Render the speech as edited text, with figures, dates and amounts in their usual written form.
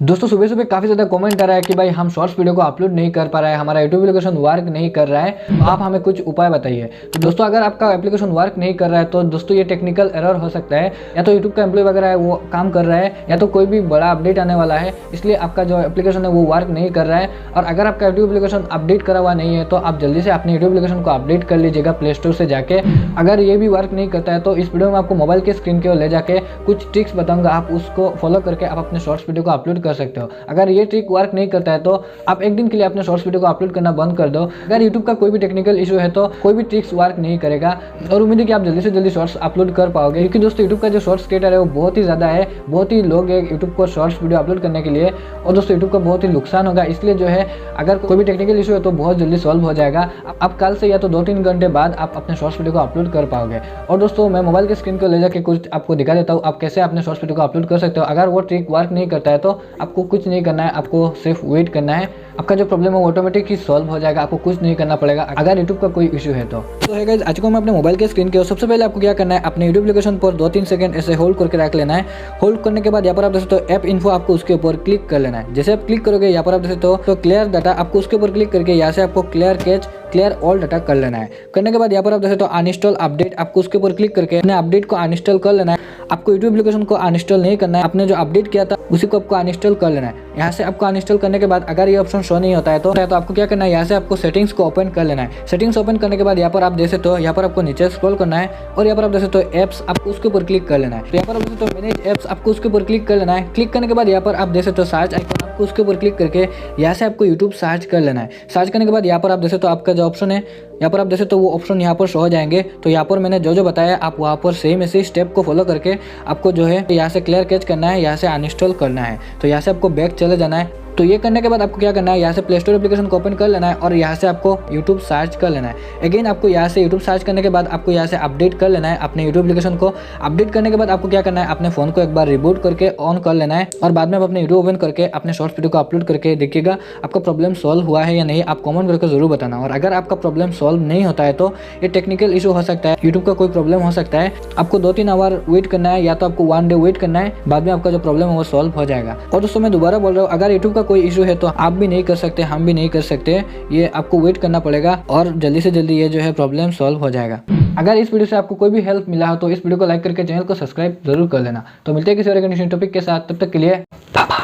दोस्तों सुबह सुबह काफ़ी ज़्यादा कमेंट आ रहा है कि भाई हम शॉर्ट्स वीडियो को अपलोड नहीं कर पा रहा है, हमारा यूट्यूब एप्लीकेशन वर्क नहीं कर रहा है, तो आप हमें कुछ उपाय बताइए। तो दोस्तों अगर आपका एप्लीकेशन वर्क नहीं कर रहा है तो दोस्तों ये टेक्निकल एरर हो सकता है, या तो यूट्यूब का एम्प्लॉय वगैरह है वो काम कर रहा है, या तो कोई भी बड़ा अपडेट आने वाला है इसलिए आपका जो एप्लीकेशन है वो वर्क नहीं कर रहा है। और अगर आपका यूट्यूब एप्लीकेशन अपडेट करा हुआ नहीं है तो आप जल्दी से अपने यूट्यूब एप्लीकेशन को अपडेट कर लीजिएगा प्ले स्टोर से जाके। अगर ये भी वर्क नहीं करता है तो इस वीडियो में आपको मोबाइल के स्क्रीन की ओर ले जाके कुछ ट्रिक्स बताऊंगा, आप उसको फॉलो करके आप अपने शॉर्ट्स वीडियो को अपलोड कर सकते हो। अगर ये ट्रिक वर्क नहीं करता है तो आप एक दिन के लिए अपने शॉर्ट्स वीडियो को अपलोड करना बंद कर दो। अगर यूट्यूब का कोई भी टेक्निकल इशू है तो कोई भी ट्रिक्स वर्क नहीं करेगा, और उम्मीद है कि आप जल्दी से जल्दी शॉर्ट्स अपलोड कर पाओगे, क्योंकि दोस्तों यूट्यूब का जो शॉर्ट्स क्रिएटर है वो बहुत ही ज़्यादा है, बहुत ही लोग है यूट्यूब को शॉर्ट्स वीडियो अपलोड करने के लिए, और दोस्तों यूट्यूब का बहुत ही नुकसान होगा। इसलिए जो है अगर कोई भी टेक्निकल इशू है तो बहुत जल्दी सॉल्व हो जाएगा। आप कल से या तो 2-3 घंटे बाद आप अपने शॉर्ट्स वीडियो को अपलोड कर पाओगे। और दोस्तों मैं मोबाइल के स्क्रीन को ले जाके कुछ आपको दिखा देता हूँ, आप कैसे अपने शॉर्ट्स वीडियो को अपलोड कर सकते हो। अगर वो ट्रिक वर्क नहीं करता है तो आपको कुछ नहीं करना है, आपको सिर्फ वेट करना है, आपका जो प्रॉब्लम है ऑटोमेटिक ही सॉल्व हो जाएगा, आपको कुछ नहीं करना पड़ेगा अगर यूट्यूब का कोई इशू है तो है गाइस। आज को मैं अपने मोबाइल के स्क्रीन के सबसे पहले आपको क्या करना है, अपने यूट्यूब एप्लीकेशन पर 2-3 सेकंड ऐसे होल्ड करके रख लेना है। होल्ड करने के बाद यहाँ पर आप देख सकते हो ऐप इन्फो, आपको उसके ऊपर क्लिक कर लेना है। जैसे आप क्लिक करोगे यहाँ पर आप देख सकते हो तो क्लियर डाटा, आपको उसके ऊपर क्लिक करके यहाँ से आपको clear catch clear all data कर लेना है। करने के बाद यहाँ पर आप देख सकते हो अनइंस्टॉल अपडेट, आपको उसके ऊपर क्लिक करके अपने अपडेट को अनइंस्टॉल कर लेना है। आपको यूट्यूब एप्लीकेशन को अनइंस्टॉल नहीं करना है, आपने जो अपडेट किया था उसी को आपको अनइंस्टॉल कर लेना है। यहाँ से आपको अनइंस्टॉल करने के बाद अगर ये ऑप्शन शो नहीं होता है तो आपको क्या करना है, यहाँ से आपको सेटिंग्स को ओपन कर लेना है। सेटिंग्स ओपन करने के बाद यहाँ पर आप देख सकते हो, यहाँ पर आपको नीचे स्क्रॉल करना है और यहाँ पर आप देख सकते हो एप्स, आपको उसके ऊपर क्लिक कर लेना है। तो यहाँ पर आप देख सकते हो मैनेज एप्स, आपको उसके ऊपर क्लिक कर लेना है। क्लिक करने के बाद यहाँ पर आप देख सकते हो सर्च आइकन, आपको उसके ऊपर क्लिक करके यहाँ से आपको यूट्यूब सर्च कर लेना है। सर्च करने के बाद यहाँ पर आप देख सकते हो आपका जो ऑप्शन है यहाँ पर आप देख सकते हो वो ऑप्शन यहाँ पर शो हो जाएंगे। तो यहाँ पर मैंने जो बताया आप वहाँ पर सेम ऐसे स्टेप को फॉलो करके आपको जो है यहाँ से क्लियर कैच करना है, यहाँ से अनइंस्टॉल करना है। तो यहाँ से आपको बैक चले जाना है। तो ये करने के बाद आपको क्या करना है, यहाँ से प्ले स्टोर एप्लीकेशन को ओपन कर लेना है और यहाँ से आपको यूट्यूब सर्च कर लेना है। अगेन आपको यहाँ से यूट्यूब सर्च करने के बाद आपको यहाँ से अपडेट कर लेना है अपने यूट्यूब एप्लीकेशन को। अपडेट करने के बाद आपको क्या करना है, अपने फ़ोन को एक बार रिबूट करके ऑन कर लेना है और बाद में आप अपने यूट्यूब ओपन करके अपने शॉर्ट्स वीडियो को अपलोड करके देखिएगा आपका प्रॉब्लम सॉल्व हुआ है या नहीं। आप कमेंट करके जरूर बताना। और अगर आपका प्रॉब्लम सॉल्व नहीं होता है तो ये टेक्निकल इशू हो सकता है, यूट्यूब का कोई प्रॉब्लम हो सकता है। आपको 2-3 आवर वेट करना है या तो आपको 1 डे वेट करना है, बाद में आपका जो प्रॉब्लम है वो सॉल्व हो जाएगा। और दोस्तों मैं दोबारा बोल रहा हूँ, अगर यूट्यूब का कोई इशू है तो आप भी नहीं कर सकते, हम भी नहीं कर सकते, ये आपको वेट करना पड़ेगा और जल्दी से जल्दी ये जो है प्रॉब्लम सॉल्व हो जाएगा। अगर इस वीडियो से आपको कोई भी हेल्प मिला हो तो इस वीडियो को लाइक करके चैनल को सब्सक्राइब जरूर कर लेना। तो मिलते हैं किसी और कंडीशन टॉपिक के साथ, तब तक के लिए बाय बाय।